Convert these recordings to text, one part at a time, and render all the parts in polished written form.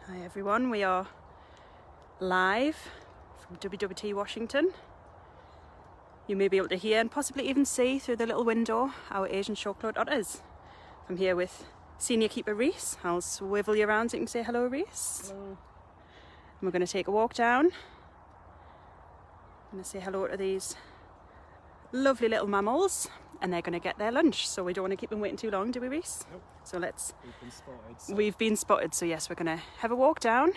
Hi everyone, we are live from WWT Washington. You may be able to hear and possibly even see through the little window our Asian short-clawed otters. I'm here with senior keeper Reese. I'll swivel you around so you can say hello, Reese. Hello. And we're going to take a walk down. I'm going to say hello to these lovely little mammals and they're going to get their lunch, so we don't want to keep them waiting too long, do we, Reese? Nope. So let's... We've been spotted. So yes, we're going to have a walk down.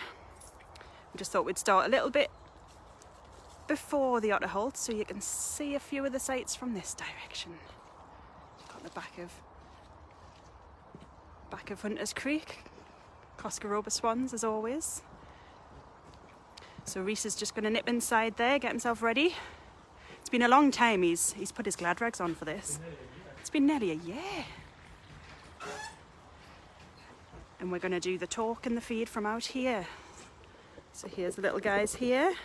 We just thought we'd start a little bit before the otter halt so you can see a few of the sights from this direction. Got the back of Hunters Creek, Coscaroba swans as always. So Reese is just going to nip inside there, get himself ready. It's been a long time. He's put his glad rags on for this. It's been nearly a year. And we're going to do the talk and the feed from out here. So here's the little guys here.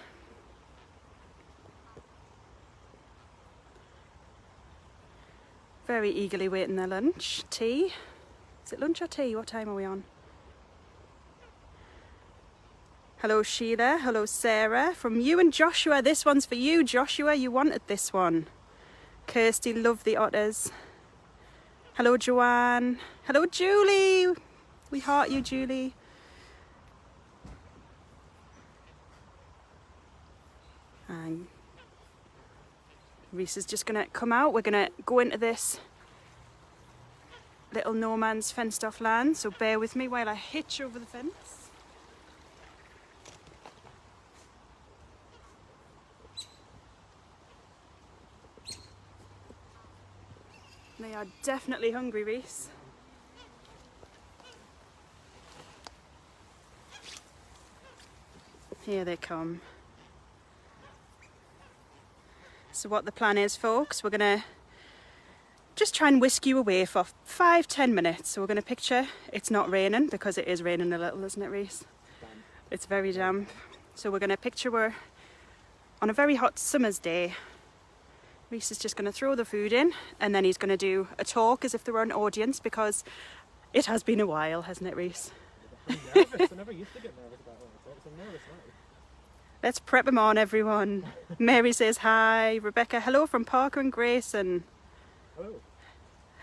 Very eagerly waiting their lunch. Tea. Is it lunch or tea? What time are we on? Hello Sheila. Hello Sarah. From you and Joshua. This one's for you, Joshua. You wanted this one. Kirsty, love the otters. Hello Joanne. Hello Julie. We heart you, Julie. And Reese is just going to come out. We're going to go into this little no man's fenced off land, so bear with me while I hitch over the fence. They are definitely hungry, Reese. Here they come. So what the plan is, folks, we're going to just try and whisk you away for 5-10 minutes. So we're going to picture it's not raining, because it is raining a little, isn't it, Reese? It's very damp. So we're going to picture we're on a very hot summer's day. Reese is just going to throw the food in and then he's going to do a talk as if there were an audience, because it has been a while, hasn't it, Reese? I'm nervous. I never used to get nervous about when I talk, so I'm nervous now. Let's prep them on, everyone. Mary says hi. Rebecca, hello from Parker and Grayson. Hello.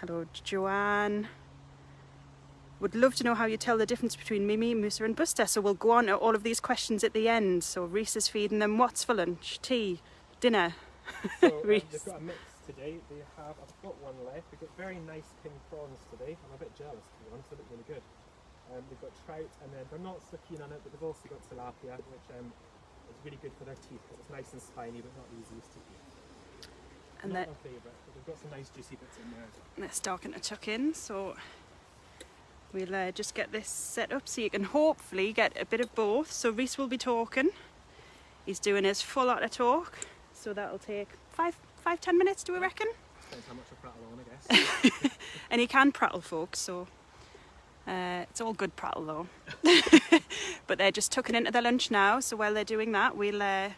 Hello, Joanne. Would love to know how you tell the difference between Mimi, Musa and Buster. So we'll go on to all of these questions at the end. So Reese is feeding them what's for lunch, tea, dinner. So they've got a mix today. They have, I've got one left. We've got very nice king prawns today. I'm a bit jealous, to be honest. They look really good. They've got trout, and then they're not so keen on it, but they've also got tilapia, which is really good for their teeth because it's nice and spiny, but not the easiest to eat. And not my favourite, but they've got some nice juicy bits in there. They're starting to tuck in, so we'll just get this set up so you can hopefully get a bit of both. So Reese will be talking. He's doing his full otter talk, so that'll take 5-10 minutes, do we reckon? Depends how much I prattle on, I guess. And he can prattle, folks, so it's all good prattle though. But they're just tucking into their lunch now, so while they're doing that, we'll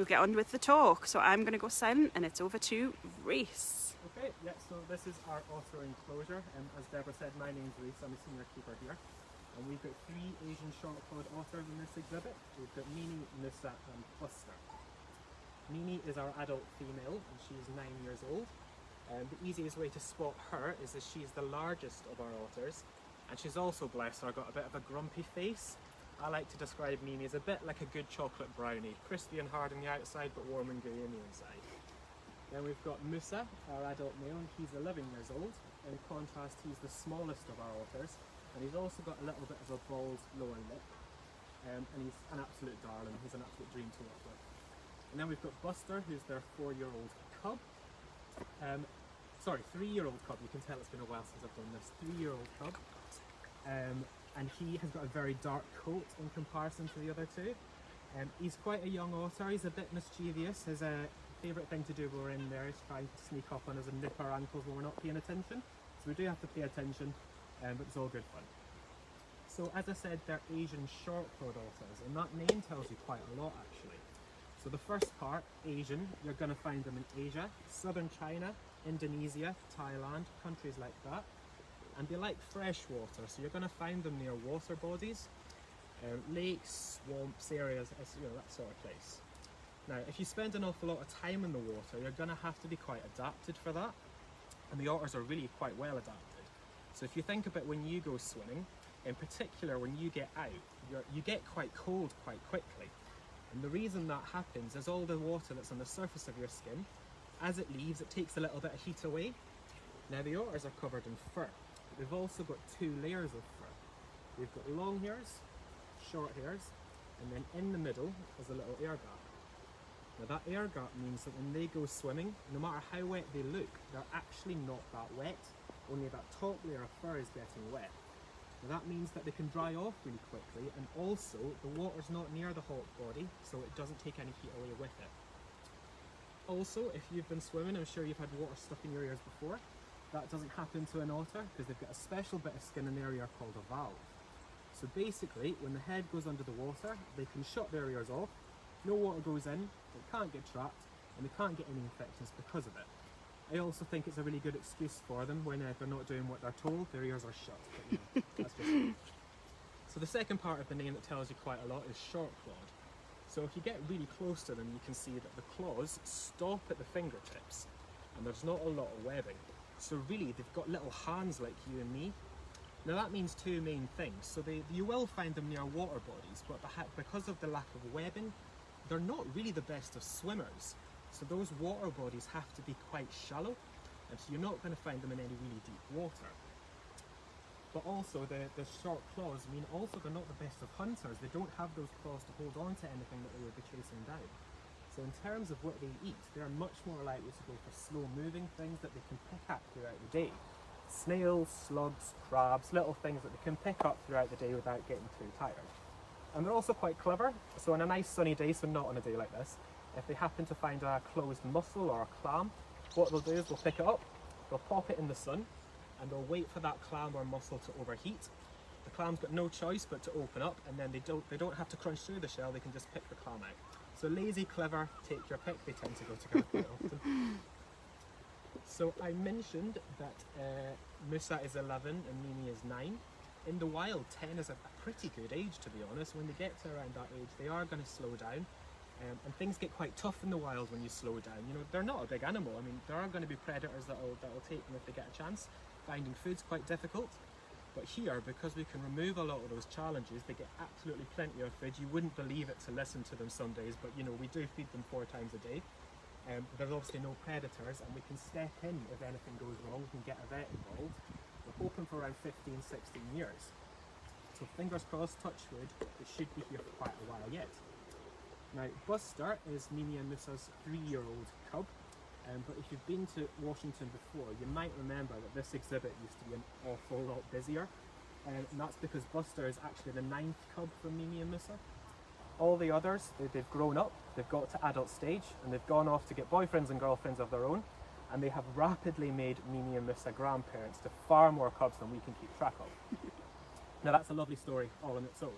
get on with the talk. So I'm going to go silent and it's over to Reese. Okay, yeah, so this is our otter enclosure. As Deborah said, my name's Reese, I'm a senior keeper here. And we've got 3 Asian short-clawed otters in this exhibit. We've got Mimi, Musa and Buster. Mimi is our adult female and she's 9 years old. The easiest way to spot her is that she's the largest of our otters, and she's also, bless her, got a bit of a grumpy face. I like to describe Mimi as a bit like a good chocolate brownie, crispy and hard on the outside but warm and gooey on the inside. Then we've got Musa, our adult male, and he's 11 years old. In contrast, he's the smallest of our otters, and he's also got a little bit of a bald lower lip, and he's an absolute darling. He's an absolute dream to work with. And then we've got Buster, who's their 4-year-old cub. 3-year-old cub. You can tell it's been a while since I've done this. 3-year-old cub. And he has got a very dark coat in comparison to the other two. He's quite a young otter. He's a bit mischievous. His favourite thing to do when we're in there is try to sneak up on us and nip our ankles when we're not paying attention. So we do have to pay attention, but it's all good fun. So as I said, they're Asian short-clawed otters, and that name tells you quite a lot actually. So the first part, Asian, you're going to find them in Asia, southern China, Indonesia, Thailand, countries like that. And they like fresh water, so you're going to find them near water bodies. lakes, swamps, areas, that sort of place. Now, if you spend an awful lot of time in the water, you're going to have to be quite adapted for that. And the otters are really quite well adapted. So if you think about when you go swimming, in particular when you get out, you get quite cold quite quickly. And the reason that happens is all the water that's on the surface of your skin, as it leaves, it takes a little bit of heat away. Now the otters are covered in fur, but they've also got two layers of fur. They've got long hairs, short hairs, and then in the middle is a little air gap. Now that air gap means that when they go swimming, no matter how wet they look, they're actually not that wet, only that top layer of fur is getting wet. Now that means that they can dry off really quickly, and also the water's not near the hot body, so it doesn't take any heat away with it. Also, if you've been swimming, I'm sure you've had water stuck in your ears before. That doesn't happen to an otter because they've got a special bit of skin in their ear called a valve. So basically, when the head goes under the water, they can shut their ears off, no water goes in, it can't get trapped, and they can't get any infections because of it. I also think it's a really good excuse for them when they're not doing what they're told, their ears are shut. But, that's just... So the second part of the name that tells you quite a lot is short clawed. So if you get really close to them, you can see that the claws stop at the fingertips, and there's not a lot of webbing. So really, they've got little hands like you and me. Now that means two main things. So you will find them near water bodies, but because of the lack of webbing, they're not really the best of swimmers. So those water bodies have to be quite shallow, and so you're not going to find them in any really deep water. But also the short claws mean also they're not the best of hunters. They don't have those claws to hold on to anything that they would be chasing down. So in terms of what they eat, they're much more likely to go for slow moving things that they can pick at throughout the day. Snails, slugs, crabs, little things that they can pick up throughout the day without getting too tired. And they're also quite clever. So on a nice sunny day, so not on a day like this, if they happen to find a closed mussel or a clam, what they'll do is they'll pick it up, they'll pop it in the sun, and they'll wait for that clam or mussel to overheat. The clam's got no choice but to open up, and then they don't have to crunch through the shell, they can just pick the clam out. So lazy, clever, take your pick, they tend to go together quite often. So I mentioned that Musa is 11 and Mimi is 9. In the wild, 10 is a pretty good age, to be honest. When they get to around that age, they are going to slow down. And things get quite tough in the wild when you slow down. You know, they're not a big animal. I mean, there are going to be predators that'll take them if they get a chance. Finding food's quite difficult. But here, because we can remove a lot of those challenges, they get absolutely plenty of food. You wouldn't believe it to listen to them some days, but you know, we do feed them 4 times a day. There's obviously no predators, and we can step in if anything goes wrong. We can get a vet involved. We're hoping for around 15, 16 years. So fingers crossed, touch wood, it should be here for quite a while yet. Now, Buster is Mimi and Musa's 3-year-old cub. But if you've been to Washington before, you might remember that this exhibit used to be an awful lot busier. And that's because Buster is actually the 9th cub from Mimi and Musa. All the others, they've grown up, they've got to adult stage, and they've gone off to get boyfriends and girlfriends of their own. And they have rapidly made Mimi and Musa grandparents to far more cubs than we can keep track of. Now that's a lovely story all on its own.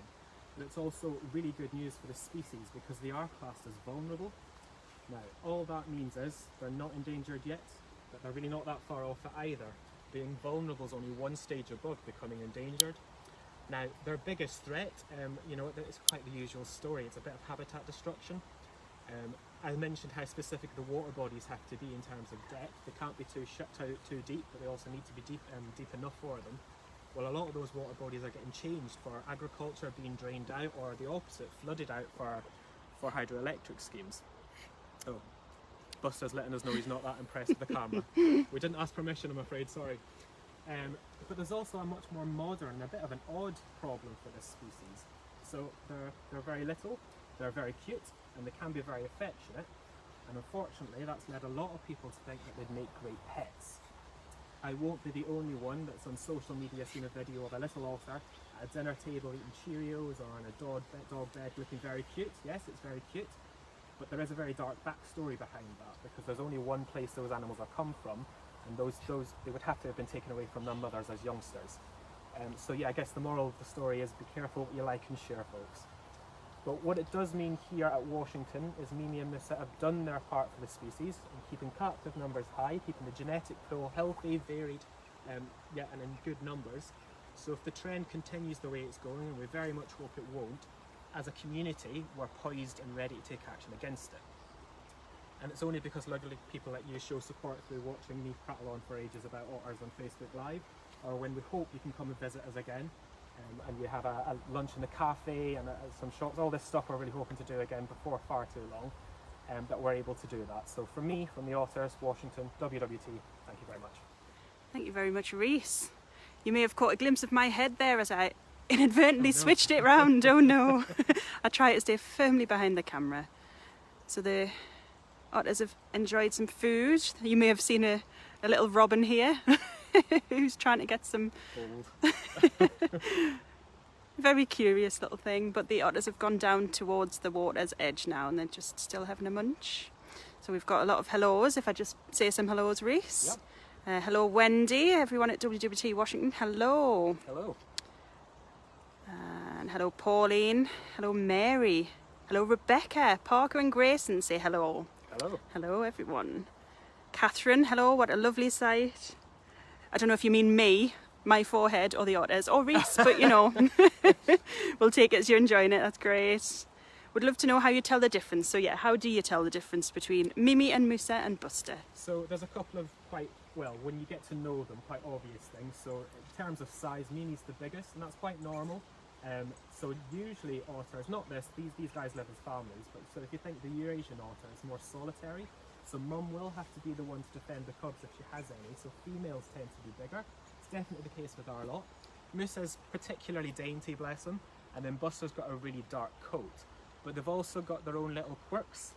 But it's also really good news for the species because they are classed as vulnerable. Now, all that means is they're not endangered yet, but they're really not that far off it either. Being vulnerable is only one stage above becoming endangered. Now, their biggest threat, you know, it's quite the usual story. It's a bit of habitat destruction. I mentioned how specific the water bodies have to be in terms of depth. They can't be too deep, but they also need to be deep enough for them. Well, a lot of those water bodies are getting changed for agriculture, being drained out, or the opposite, flooded out for hydroelectric schemes. Oh, Buster's letting us know he's not that impressed with the camera. We didn't ask permission, I'm afraid, sorry. But there's also a much more modern, a bit of an odd problem for this species. So they're very little, they're very cute, and they can be very affectionate. And unfortunately, that's led a lot of people to think that they'd make great pets. I won't be the only one that's on social media seen a video of a little otter at a dinner table eating Cheerios or on a dog bed looking very cute. Yes, it's very cute. But there is a very dark backstory behind that because there's only one place those animals have come from, and those they would have to have been taken away from their mothers as youngsters. So yeah, I guess the moral of the story is be careful what you like and share, folks. But what it does mean here at Washington is Mimi and Musa have done their part for the species in keeping captive numbers high, keeping the genetic pool healthy, varied, and in good numbers. So if the trend continues the way it's going, and we very much hope it won't, as a community, we're poised and ready to take action against it. And it's only because lovely people like you show support through watching me prattle on for ages about otters on Facebook Live, or when we hope you can come and visit us again, and you have a lunch in the cafe and some shops, all this stuff we're really hoping to do again before far too long, that we're able to do that. So from me, from the Otters, Washington, WWT, thank you very much. Thank you very much, Reese. You may have caught a glimpse of my head there as I inadvertently switched it round. Oh no. I try to stay firmly behind the camera. So the otters have enjoyed some food. You may have seen a little robin here who's trying to get some very curious little thing, but the otters have gone down towards the water's edge now and they're just still having a munch. So we've got a lot of hellos. If I just say some hellos, Reese. Yep. Hello Wendy, everyone at WWT Washington, hello. Hello. And hello Pauline, hello Mary, hello Rebecca, Parker and Grayson say hello. Hello. Hello everyone. Catherine, hello, what a lovely sight. I don't know if you mean me, my forehead, or the otters, or Reese, but you know, we'll take it as you're enjoying it, that's great. Would love to know how you tell the difference. So yeah, how do you tell the difference between Mimi and Musa and Buster? So there's a couple of quite, well, when you get to know them, quite obvious things. So in terms of size, Mimi's the biggest, and that's quite normal. So usually otters, not this, these guys live as families, but so if you think the Eurasian otter is more solitary, so mum will have to be the one to defend the cubs if she has any, so females tend to be bigger. It's definitely the case with our lot. Musa's particularly dainty, bless him, and then Buster's got a really dark coat, but they've also got their own little quirks.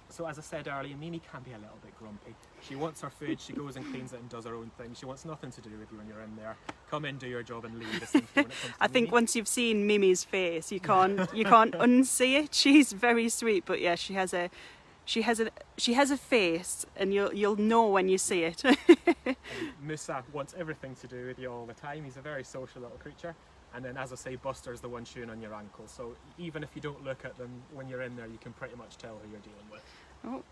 So as I said earlier, Mimi can be a little bit grumpy. She wants her food, she goes and cleans it and does her own thing. She wants nothing to do with you when you're in there. Come in, do your job and leave. Essentially, when it comes to I think Mimi. once you've seen Mimi's face, you can't unsee it. She's very sweet, but yeah, she has a face, and you'll know when you see it. And Musa wants everything to do with you all the time. He's a very social little creature. And then, as I say, Buster's the one chewing on your ankle. So even if you don't look at them when you're in there, you can pretty much tell who you're dealing with. Oh,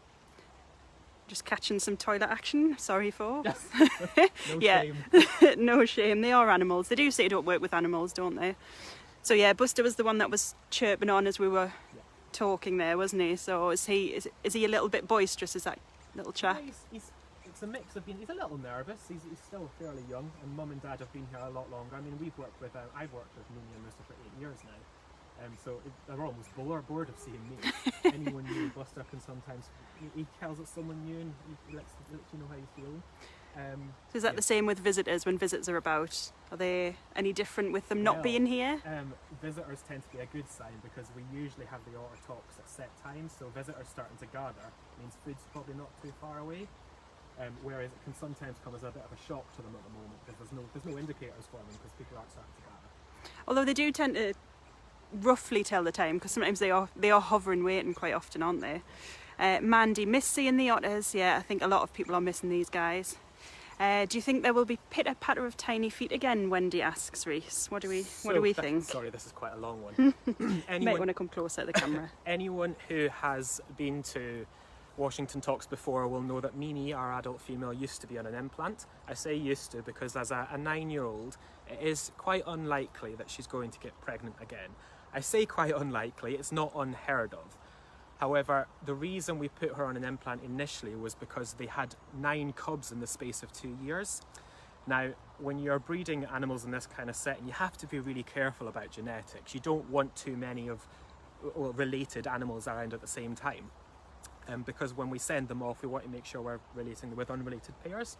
just catching some toilet action. Sorry, folks. No Yeah. shame. No shame. They are animals. They do say don't work with animals, don't they? So yeah, Buster was the one that was chirping on as we were talking there, wasn't he? So is he a little bit boisterous? Is that little chap? Yeah, it's a mix of he's a little nervous. He's still fairly young, and Mum and Dad have been here a lot longer. I mean, I've worked with Mimi and Musa for 8 years now. So they're almost bored of seeing me. Anyone new, Buster can sometimes, he tells us someone new and he lets you know how you feel. So is that the same with visitors when visitors are about? Are they any different with them not being here? Visitors tend to be a good sign because we usually have the otter talks at set times, so visitors starting to gather means food's probably not too far away. Whereas it can sometimes come as a bit of a shock to them at the moment because there's no indicators for them because people aren't starting to gather. Although they do tend to roughly tell the time because sometimes they are hovering waiting quite often, aren't they? Mandy, miss seeing the otters. Yeah, I think a lot of people are missing these guys. Do you think there will be pitter patter of tiny feet again? Wendy asks Reese. What do we think? Sorry, this is quite a long one. You might want to come closer to the camera. Anyone who has been to Washington Talks before will know that Mimi, our adult female, used to be on an implant. I say used to because as a 9-year-old, it is quite unlikely that she's going to get pregnant again. I say quite unlikely, it's not unheard of. However, the reason we put her on an implant initially was because they had 9 cubs in the space of 2 years. Now, when you're breeding animals in this kind of setting, you have to be really careful about genetics. You don't want too many of related animals around at the same time. Because when we send them off, we want to make sure we're relating them with unrelated pairs.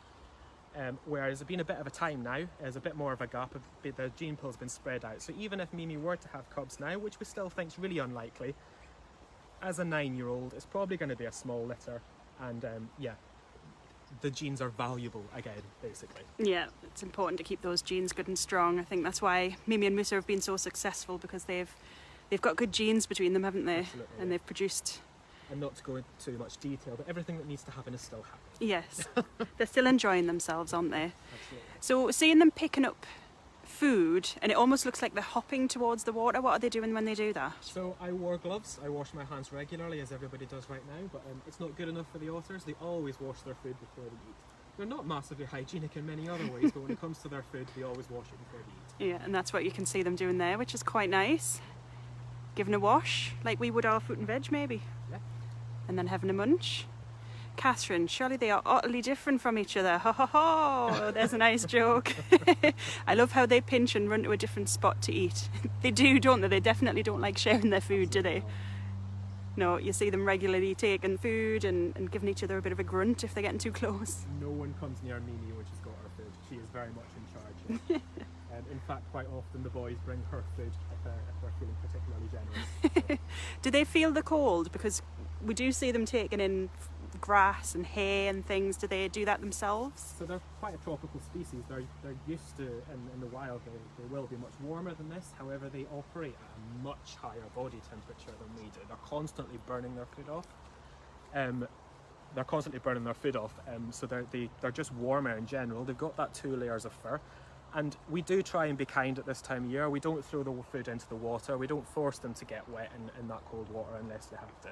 Whereas it's been a bit of a time now, there's a bit more of a gap, the gene pool's been spread out. So even if Mimi were to have cubs now, which we still think is really unlikely, as a 9-year-old, it's probably going to be a small litter. And yeah, the genes are valuable again, basically. Yeah, it's important to keep those genes good and strong. I think that's why Mimi and Musa have been so successful because they've got good genes between them, haven't they? Absolutely, and they've produced... And not to go into too much detail, but everything that needs to happen is still happening. Yes, they're still enjoying themselves, aren't they? Absolutely. So seeing them picking up food, and it almost looks like they're hopping towards the water. What are they doing when they do that? So I wore gloves. I wash my hands regularly, as everybody does right now, but it's not good enough for the otters. They always wash their food before they eat. They're not massively hygienic in many other ways, but when it comes to their food, they always wash it before they eat. Yeah, and that's what you can see them doing there, which is quite nice. Giving a wash, like we would our fruit and veg maybe. Yeah. And then having a munch. Catherine, surely they are utterly different from each other. Ho ho ho, there's a nice joke. I love how they pinch and run to a different spot to eat. They do, don't they? They definitely don't like sharing their food, do they? No, you see them regularly taking food and giving each other a bit of a grunt if they're getting too close. No one comes near Mimi when she's got her food. She is very much in charge. In fact, quite often the boys bring her food if they're feeling particularly generous. Do they feel the cold? Because we do see them taking in grass and hay and things. Do they do that themselves? So they're quite a tropical species. They're used to, in the wild, they will be much warmer than this. However, they operate at a much higher body temperature than we do. They're constantly burning their food off. So they're just warmer in general. They've got that 2 layers of fur. And we do try and be kind at this time of year. We don't throw the food into the water. We don't force them to get wet in that cold water unless they have to.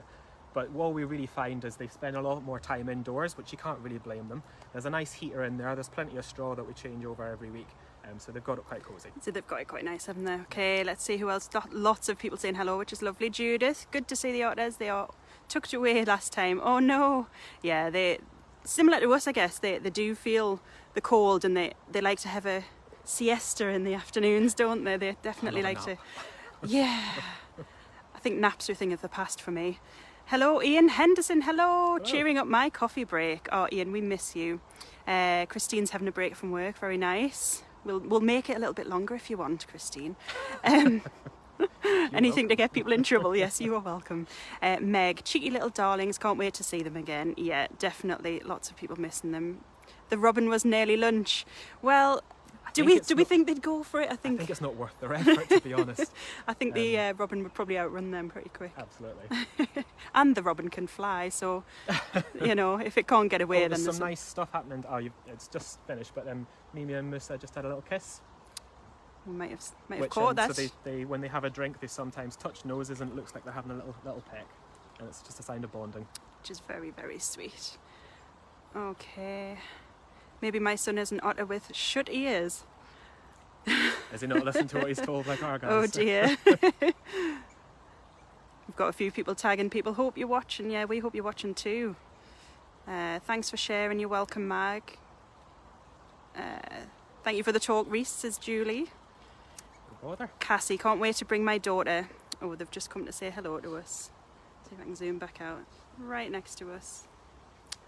But what we really find is they spend a lot more time indoors, which you can't really blame them. There's a nice heater in there. There's plenty of straw that we change over every week. So they've got it quite cosy. So they've got it quite nice, haven't they? Okay, let's see who else. Lots of people saying hello, which is lovely. Judith, good to see the otters. They are tucked away last time. Oh no. Yeah, they similar to us, I guess. They do feel the cold, and they like to have a siesta in the afternoons, don't they? They definitely like to. Yeah. I think naps are a thing of the past for me. Hello, Ian Henderson. Hello. Cheering up my coffee break. Oh, Ian, we miss you. Christine's having a break from work. Very nice. We'll make it a little bit longer if you want, Christine. Anything to get people in trouble. Yes, you are welcome. Meg, cheeky little darlings. Can't wait to see them again. Yeah, definitely. Lots of people missing them. The robin was nearly lunch. Well, do we think they'd go for it? I think it's not worth their effort, to be honest. I think the robin would probably outrun them pretty quick. Absolutely. And the robin can fly, so you know, if it can't get away, then there's some nice stuff happening. It's just finished, but Mimi and Musa just had a little kiss. We might have caught that. So they when they have a drink, they sometimes touch noses, and it looks like they're having a little peck, and it's just a sign of bonding. Which is very, very sweet. Okay. Maybe my son is an otter with shut ears. Has he not listened to what he's told like our guys? Oh dear. We've got a few people tagging people. Hope you're watching. Yeah, we hope you're watching too. Thanks for sharing. You're welcome, Mag. Thank you for the talk, Reese, says Julie. No bother. Cassie, can't wait to bring my daughter. Oh, they've just come to say hello to us. See if I can zoom back out. Right next to us.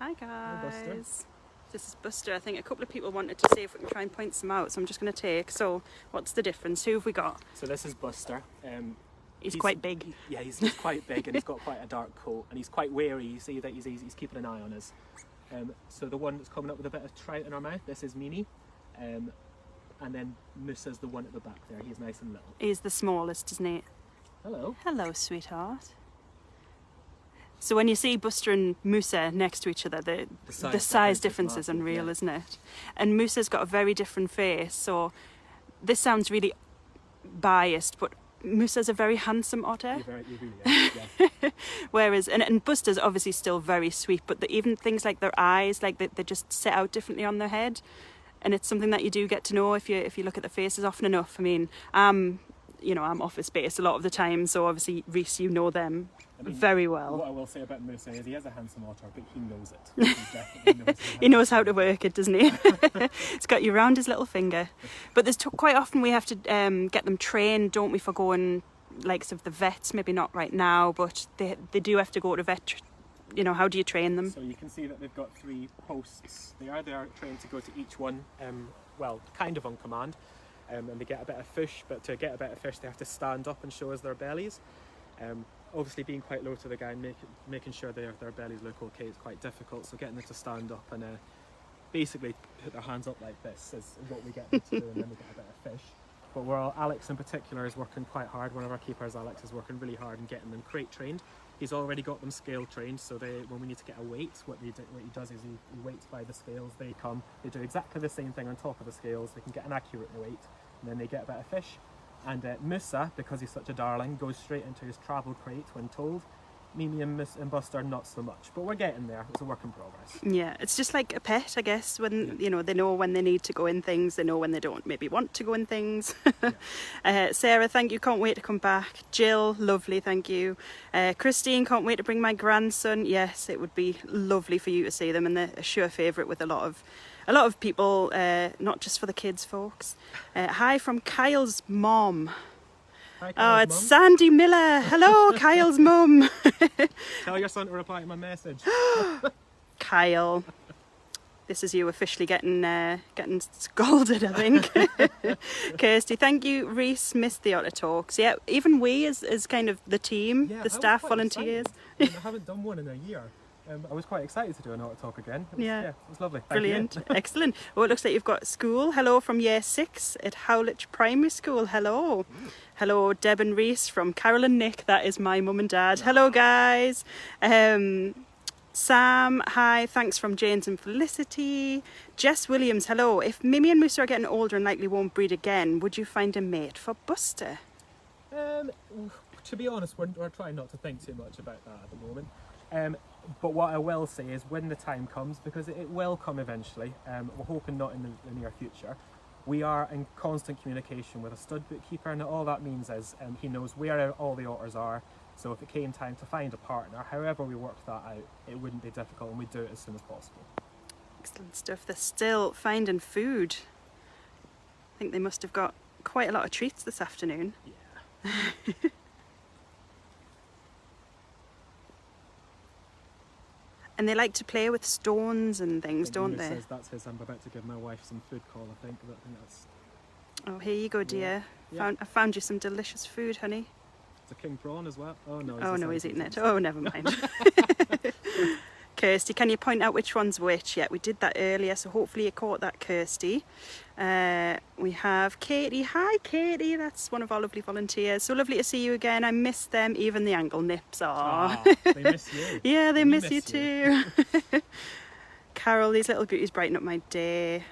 Hi guys. Hi, Buster. This is Buster. I think a couple of people wanted to see if we can try and point some out, so I'm just going to take. So, what's the difference? Who have we got? So this is Buster. He's quite big. Yeah, he's quite big, and he's got quite a dark coat, and he's quite wary. You see that he's keeping an eye on us. So the one that's coming up with a bit of trout in our mouth, this is Mimi. And then Musa's the one at the back there. He's nice and little. He's the smallest, isn't he? Hello. Hello, sweetheart. So when you see Buster and Musa next to each other, the size difference is unreal, isn't it? And Musa's got a very different face, so this sounds really biased, but Musa's a very handsome otter. You really are, yeah. Whereas, and Buster's obviously still very sweet, but even things like their eyes, like they just set out differently on their head. And it's something that you do get to know if you look at the faces often enough. I mean, I'm office based a lot of the time, so obviously Reese, you know them very well. What I will say about Musa is he is a handsome otter, but he knows it. He definitely knows it. He knows how to work it, doesn't he? He's got you round his little finger. But there's quite often we have to get them trained, don't we, for going likes of the vets. Maybe not right now, but they do have to go to vet. You know, how do you train them? So you can see that they've got 3 posts. They are trained to go to each one, kind of on command. And they get a bit of fish, but to get a bit of fish they have to stand up and show us their bellies. Obviously being quite low to the guy and making sure their bellies look okay is quite difficult, so getting them to stand up and basically put their hands up like this is what we get them to do, and then we get a bit of fish. But Alex in particular is working quite hard. One of our keepers, Alex, is working really hard and getting them crate trained. He's already got them scale trained, so when we need to get a weight, what he does is he weights by the scales. They do exactly the same thing on top of the scales. They can get an accurate weight, and then they get a bit of fish. And Musa, because he's such a darling, goes straight into his travel crate when told. Mimi and Buster not so much, but we're getting there. It's a work in progress. Yeah, it's just like a pet, I guess, when, you know, they know when they need to go in things, they know when they don't maybe want to go in things. Sarah, thank you, can't wait to come back. Jill, lovely, thank you. Christine, can't wait to bring my grandson. Yes, it would be lovely for you to see them, and they're a sure favourite with a lot of people, not just for the kids, folks. Hi from Kyle's mom. Hi, Oh, Kyle's it's mum. Sandy Miller. Hello, Kyle's mum. Tell your son to reply to my message. Kyle, this is you officially getting scolded, I think. Kirsty, thank you. Reese, missed the Otter Talks. Yeah, even we as kind of the team, Yeah, the staff, volunteers. I haven't done one in a year. I was quite excited to do an Otter Talk again. It was lovely. Thank Brilliant. you. Excellent. Well, it looks like you've got school. Hello from year 6 at Howlett Primary School. Hello. Hello, Deb and Reese from Carol and Nick. That is my mum and dad. Hello, guys. Sam, hi. Thanks from James and Felicity. Jess Williams, hello. If Mimi and Musa are getting older and likely won't breed again, would you find a mate for Buster? To be honest, we're trying not to think too much about that at the moment. But what I will say is when the time comes, because it will come eventually, we're hoping not in the near future, we are in constant communication with a stud bookkeeper, and all that means is he knows where all the otters are, so if it came time to find a partner, however we work that out, it wouldn't be difficult and we'd do it as soon as possible. Excellent stuff. They're still finding food. I think they must have got quite a lot of treats this afternoon. Yeah. And they like to play with stones and things, don't they? Says that's his. I'm about to give my wife some food call, I think. But I think that's... Oh, here you go, dear. Yeah. I found you some delicious food, honey. It's a king prawn as well. Oh no. He's eating it. Oh, never mind. Kirsty, can you point out which one's which? Yeah, we did that earlier, so hopefully you caught that, Kirsty. We have Katie. Hi, Katie. That's one of our lovely volunteers. So lovely to see you again. I miss them, even the ankle nips. They miss you. Yeah, they miss you too. Carol, these little beauties brighten up my day.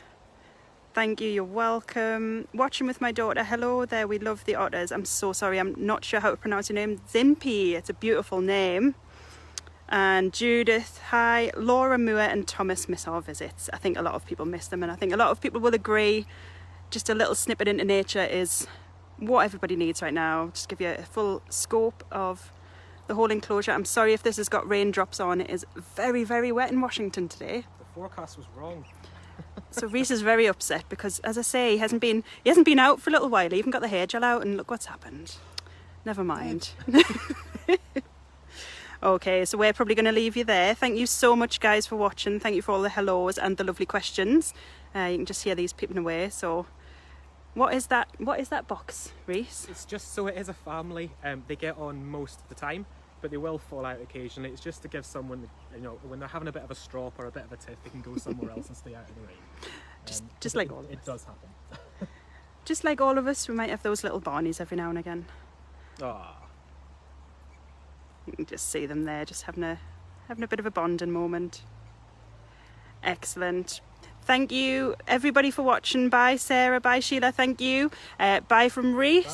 Thank you, you're welcome. Watching with my daughter. Hello there, we love the otters. I'm so sorry, I'm not sure how to pronounce your name. Zimpy, it's a beautiful name. And Judith, hi. Laura, Mua and Thomas miss our visits. I think a lot of people miss them, and I think a lot of people will agree just a little snippet into nature is what everybody needs right now. Just give you a full scope of the whole enclosure. I'm sorry if this has got raindrops on. It is very, very wet in Washington today. The forecast was wrong. So Reese is very upset because, as I say, he hasn't been out for a little while. He even got the hair gel out, and look what's happened. Never mind. Okay, so we're probably going to leave you there. Thank you so much, guys, for watching. Thank you for all the hellos and the lovely questions. You can just hear these peeping away. So, what is that? What is that box, Reese? It's just so it is a family. They get on most of the time, but they will fall out occasionally. It's just to give someone, you know, when they're having a bit of a strop or a bit of a tiff, they can go somewhere else and stay out of the rain. Just like all of us. It does happen. Just like all of us, we might have those little Barneys every now and again. Ah. You can just see them there, just having a bit of a bonding moment. Excellent. Thank you, everybody, for watching. Bye, Sarah. Bye, Sheila. Thank you. Bye from Reese. Bye.